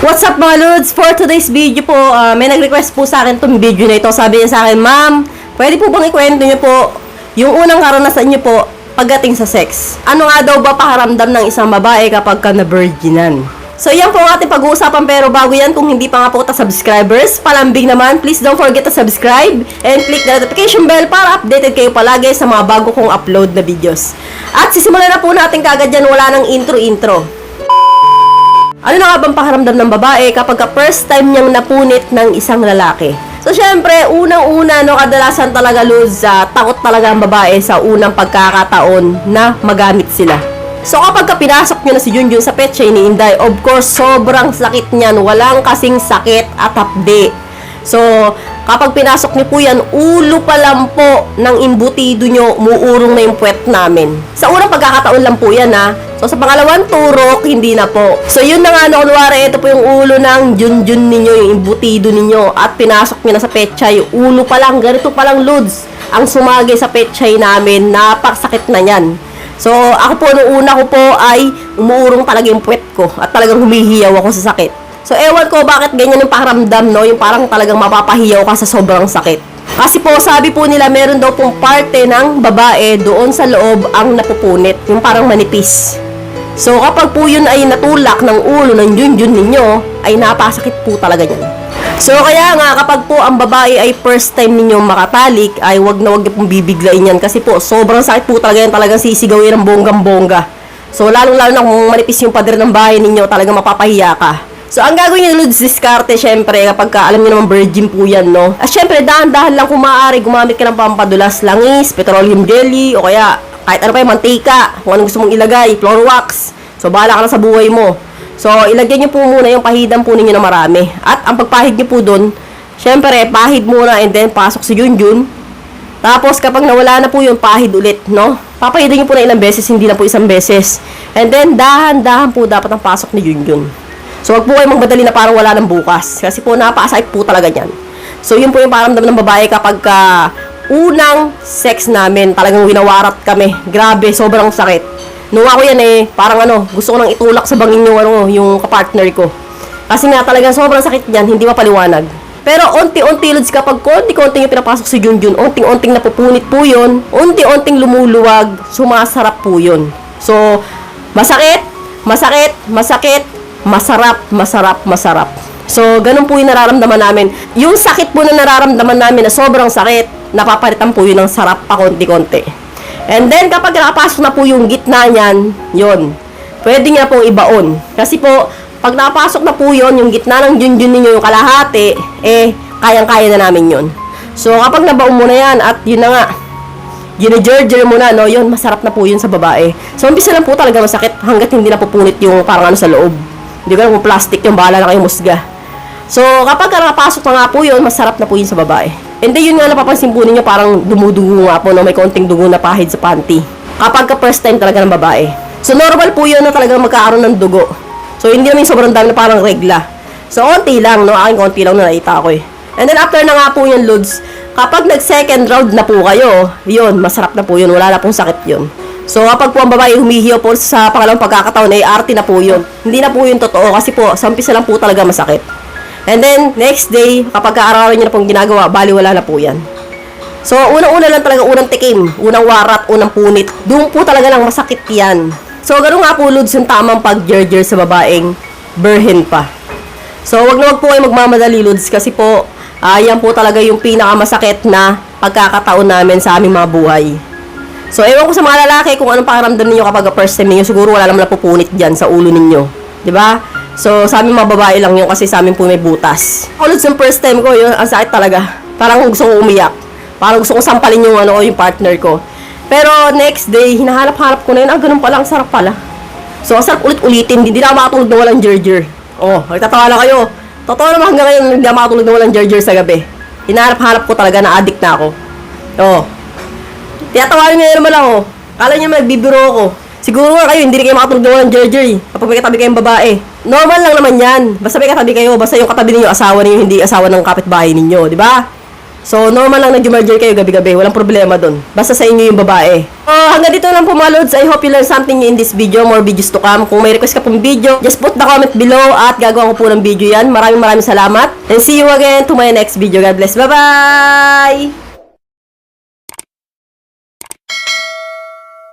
What's up mga Lods? For today's video po, may nag-request po sa akin itong video na ito. Sabi niya sa akin, Ma'am, pwede po bang ikwento niyo po yung unang karanasan niyo po pagdating sa sex? Ano nga daw ba pakaramdam ng isang babae kapag ka na-virginan? So yan po ang ating pag-uusapan, pero bago yan, kung hindi pa nga po subscribers, palambing naman, please don't forget to subscribe and click the notification bell para updated kayo palagi sa mga bago kong upload na videos. At sisimulan na po natin kagad dyan, wala nang intro-intro. Ano na nga bang pakiramdam ng babae kapag first time niyang napunit ng isang lalaki? So, syempre, unang-una, kadalasan talaga, Luz, takot talaga ang babae sa unang pagkakataon na magamit sila. So, kapag pinasok nyo na si Junjun sa petchay ni Inday, of course, sobrang sakit niyan. Walang kasing sakit at hapdi. So, kapag pinasok niyo po yan, ulo pa lang po ng imbutido nyo, muurong na yung puwet namin. Sa unang pagkakataon lang po yan, ha. So, sa pangalawang turok, hindi na po. So, yun na nga, kunwari, ito po yung ulo ng Junjun ninyo, yung imbutido ninyo, at pinasok nyo na sa petchay, ulo pa lang, ganito pa lang, Lods, ang sumagay sa petchay namin, napakasakit na yan. So, ako po, nung una ko po ay umuurong talaga yung puwet ko, at talagang humihiyaw ako sa sakit. So, ewan ko bakit ganyan yung pakiramdam, no? Yung parang talagang mapapahiyaw ka sa sobrang sakit. Kasi po, sabi po nila, meron daw pong parte ng babae doon sa loob ang napupunit. Yung parang manipis. So, kapag po yun ay natulak ng ulo ng Junjun ninyo, ay napasakit po talaga yan. So, kaya nga, kapag po ang babae ay first time ninyong makatalik, ay wag na wag niyo pong bibiglain yan. Kasi po, sobrang sakit po talaga yan. Talagang sisigawin ng bonggang-bongga. So, lalong-lalo na kung manipis yung pader ng bahay ninyo, talagang mapapahiya ka. So, ang gagawin nyo, Lods, diskarte, syempre, kapag alam nyo naman virgin po yan, no? At syempre, dahan-dahan lang kung maaari, gumamit ka ng pampadulas, langis, petroleum jelly, o kaya, kahit ano pa yung mantika, kung anong gusto mong ilagay, floor wax. So, bahala ka na sa buhay mo. So, ilagyan nyo po muna yung pahidan po ninyo na marami. At ang pagpahid nyo po dun, syempre, pahid muna, and then, pasok si Junjun. Tapos, kapag nawala na po yung pahid ulit, no? Papahidan nyo po na ilang beses, hindi na po isang beses. And then, dahan-dahan po dapat ang pasok ni Junjun. So, wag po kayo magmadali na parang wala ng bukas. Kasi po, napakasakit po talaga yan. So, yun po yung pakiramdam ng babae kapag unang sex namin, talagang winawarat kami. Grabe, sobrang sakit. Nung ako yan parang gusto ko nang itulak sa bangin yung kapartner ko. Kasi nga talagang sobrang sakit yan, hindi mapaliwanag. Pero unti-unti, Lods, kapag konti-konti yung pinapasok si Junjun, unting-unting napupunit po yun, unti-unting lumuluwag, sumasarap po yun. So, masakit, masakit, masakit, masarap, masarap, masarap. So, ganun po yung nararamdaman namin. Yung sakit po na nararamdaman namin na sobrang sakit, napapalitan po yun ng sarap pa konti-konti. And then, kapag nakapasok na po yung gitna niyan, yun, pwede nga pong ibaon. Kasi po, pag nakapasok na po yun, yung gitna ng Junjun ninyo, yung kalahati, kayang-kaya na namin yun. So, kapag nabaon mo na yan, at yun na nga, gine-jerger mo na, no, yun, masarap na po yun sa babae. So, umpisa lang po talaga masakit hanggat hindi napupunit yung parang sa loob. Hindi ko lang kung plastic yung, bahala na kayong musga. So, kapag nakapasok na nga po yun, masarap na po yun sa babae. And then, yun nga napapansin po ninyo, parang dumudugo nga po, no? May konting dugo na pahid sa panty. Kapag first time talaga ng babae. So, normal po yun na talagang magkakaroon ng dugo. So, hindi namin sobrang dami na parang regla. So, konti lang, no? Aking konti lang na nakita ko And then, after na nga po yung Lods, kapag nag-second round na po kayo, yun, masarap na po yun. Wala na pong sakit yun. So, kapag po ang babae humihiyaw po sa pangalawang pagkakataon, arte na po yun. Hindi na po yun totoo kasi po, sa umpisa lang po talaga masakit. And then, next day, kapag kaarawan nyo na pong ginagawa, baliwala na po yan. So, unang-una lang talaga, unang tikim, unang warat, unang punit. Doon po talaga lang masakit yan. So, gano'n nga po, Lods, yung tamang pag-jerger sa babaeng virgin pa. So, wag na wag po kayo magmamadali, Lods, kasi po, yan po talaga yung pinakamasakit na pagkakataon namin sa aming mga buhay. So, ewan ko sa mga lalaki kung anong pakiramdam ninyo kapag first time ninyo. Siguro wala naman napupunit dyan sa ulo ninyo. Diba? So, sa amin mga babae lang yun kasi sa amin po may butas. Ulit sa first time ko, yun, ang sakit talaga. Parang gusto ko umiyak. Parang gusto ko sampalin yung, yung partner ko. Pero, next day, hinahanap-hanap ko na yun. Ganun pala, ang sarap pala. So, ang sarap ulit-ulitin. Hindi na ako makatulog na walang jerger. Oh, nagtatawa lang kayo. Totoo naman hanggang ngayon, hindi na makatulog na walang jerger sa gabi. Hinahanap-hanap ko talaga, na-addict na ako. Oh. Tiyatawarin nyo naman ako. Kala nyo magbibiro ako. Siguro nga kayo, hindi rin kayo makatulog na walang jerger kapag may katabi kayong babae. Normal lang naman yan. Basta may katabi kayo, basta yung katabi ninyo, asawa ninyo, hindi asawa ng kapitbahay ninyo, di ba? So, normal lang na jumargel kayo gabi-gabi. Walang problema dun. Basta sa inyo yung babae. So, hanggang dito lang po mga lods. I hope you learned something in this video. More videos to come. Kung may request ka pong video, just put the comment below at gagawa ko po ng video yan. Maraming salamat. And see you again to my next video. God bless. Bye-bye!